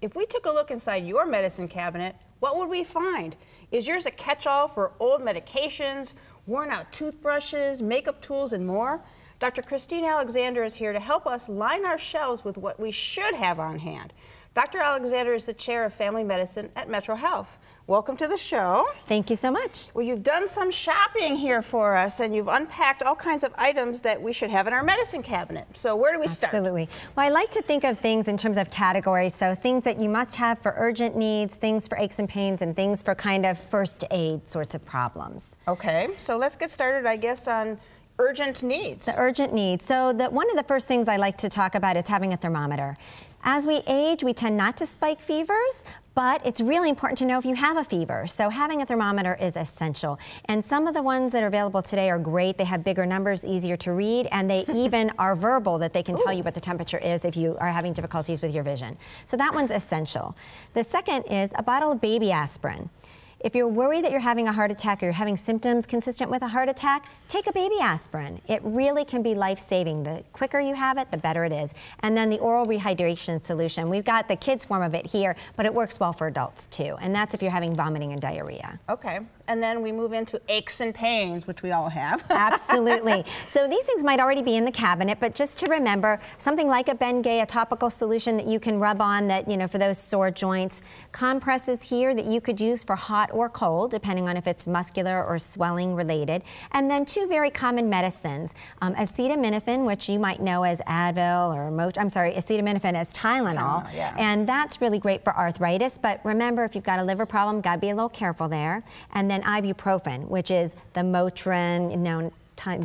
If we took a look inside your medicine cabinet, what would we find? Is yours a catch-all for old medications, worn-out toothbrushes, makeup tools, and more? Dr. Christine Alexander is here to help us line our shelves with what we should have on hand. Dr. Alexander is the chair of family medicine at MetroHealth. Welcome to the show. Thank you so much. Well, you've done some shopping here for us, and you've unpacked all kinds of items that we should have in our medicine cabinet. So where do we start? Absolutely. Well, I like to think of things in terms of categories. So things that you must have for urgent needs, things for aches and pains, and things for kind of first aid sorts of problems. Okay, so let's get started, I guess, on urgent needs. The urgent needs. So one of the first things I like to talk about is having a thermometer. As we age, we tend not to spike fevers, but it's really important to know if you have a fever. So having a thermometer is essential. And some of the ones that are available today are great. They have bigger numbers, easier to read, and they even are verbal that they can tell you what the temperature is if you are having difficulties with your vision. So that one's essential. The second is a bottle of baby aspirin. If you're worried that you're having a heart attack or you're having symptoms consistent with a heart attack, take a baby aspirin. It really can be life-saving. The quicker you have it, the better it is. And then the oral rehydration solution. We've got the kids' form of it here, but it works well for adults too. And that's if you're having vomiting and diarrhea. Okay. And then we move into aches and pains, which we all have. Absolutely. So these things might already be in the cabinet, but just to remember, something like a Bengay, a topical solution that you can rub on that, you know, for those sore joints. Compresses here that you could use for hot or cold, depending on if it's muscular or swelling related. And then two very common medicines, acetaminophen, which you might know as Advil, or acetaminophen as Tylenol. Yeah. And that's really great for arthritis, but remember, if you've got a liver problem, gotta be a little careful there. And then ibuprofen, which is the Motrin, you know,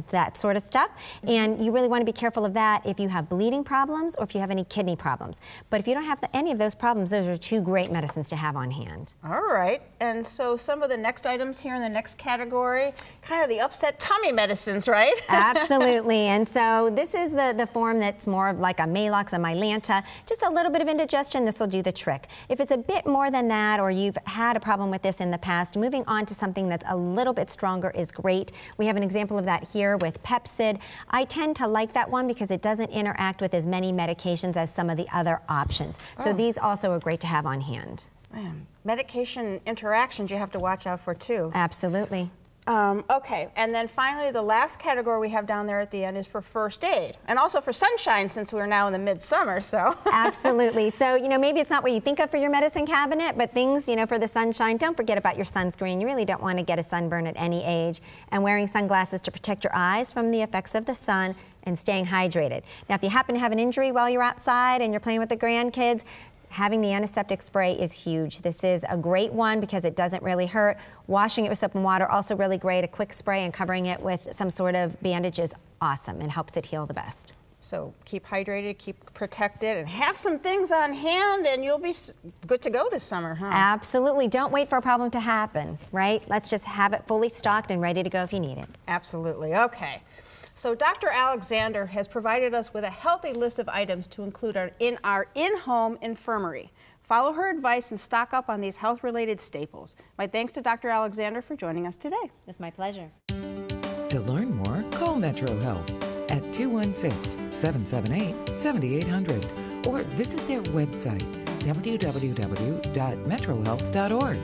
that sort of stuff. And you really want to be careful of that if you have bleeding problems or if you have any kidney problems. But if you don't have any of those problems, those are two great medicines to have on hand. All right. And so some of the next items here in the next category, kind of the upset tummy medicines, right? Absolutely. And so this is the form that's more of like a Maalox, a Mylanta. Just a little bit of indigestion, this will do the trick. If it's a bit more than that, or you've had a problem with this in the past, moving on to something that's a little bit stronger is great. We have an example of that here with Pepcid. I tend to like that one because it doesn't interact with as many medications as some of the other options. So these also are great to have on hand. Man, medication interactions you have to watch out for too. Absolutely. Okay, and then finally the last category we have down there at the end is for first aid, and also for sunshine since we're now in the midsummer, so. Absolutely. So, you know, maybe it's not what you think of for your medicine cabinet, but things, you know, for the sunshine, don't forget about your sunscreen. You really don't want to get a sunburn at any age, and wearing sunglasses to protect your eyes from the effects of the sun and staying hydrated. Now, if you happen to have an injury while you're outside and you're playing with the grandkids, having the antiseptic spray is huge. This is a great one because it doesn't really hurt. Washing it with soap and water, also really great. A quick spray and covering it with some sort of bandage is awesome and helps it heal the best. So keep hydrated, keep protected, and have some things on hand and you'll be good to go this summer, huh? Absolutely. Don't wait for a problem to happen, right? Let's just have it fully stocked and ready to go if you need it. Absolutely. Okay. So Dr. Alexander has provided us with a healthy list of items to include in our in-home infirmary. Follow her advice and stock up on these health-related staples. My thanks to Dr. Alexander for joining us today. It's my pleasure. To learn more, call MetroHealth at 216-778-7800 or visit their website, www.metrohealth.org.